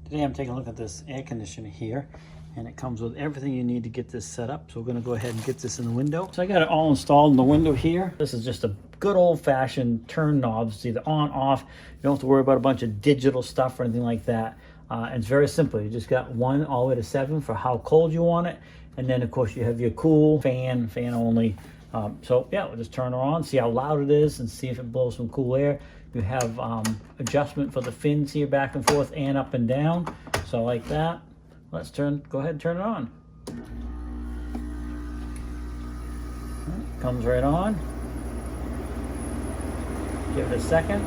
Today I'm taking a look at this air conditioner here, and it comes with everything you need to get this set up. So we're gonna go ahead and get this in the window. So I got it all installed in the window here. This is just a good old-fashioned turn knob. It's either on, off. You don't have to worry about a bunch of digital stuff or anything like that. And it's very simple. You just got 1 all the way to 7 for how cold you want it. And then of course you have your cool, fan only. So yeah, we'll just turn it on, see how loud it is, and see if it blows some cool air. You have adjustment for the fins here, back and forth and up and down. So like that. Let's go ahead and turn it on. Comes right on. Give it a second.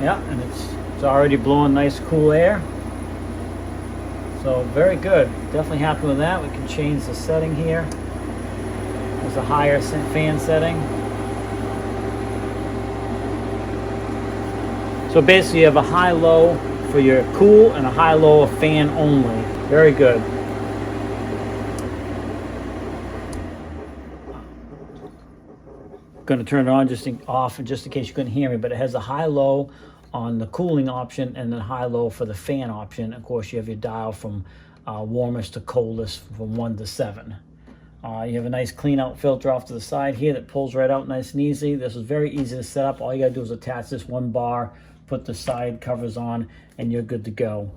Yeah, and it's already blowing nice cool air. So very good. Definitely happy with that. We can change the setting here. There's a higher fan setting. So basically you have a high-low for your cool and a high-low of fan only. Very good. Going to turn it on off just in case you couldn't hear me, but it has a high-low on the cooling option and then high-low for the fan option. Of course, you have your dial from warmest to coldest from 1 to 7. You have a nice clean out filter off to the side here that pulls right out nice and easy. This is very easy to set up. All you gotta do is attach this one bar, put the side covers on, and you're good to go.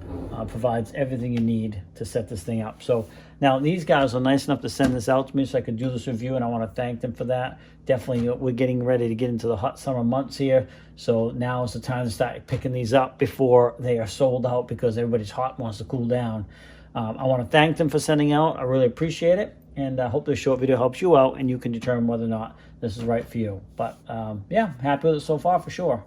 Provides everything you need to set this thing up. So now these guys are nice enough to send this out to me so I could do this review, and I want to thank them for that. Definitely, we're getting ready to get into the hot summer months here, so now is the time to start picking these up before they are sold out, because everybody's hot and wants to cool down. I want to thank them for sending out. I really appreciate it, and I hope this short video helps you out and you can determine whether or not this is right for you. But yeah, happy with it so far for sure.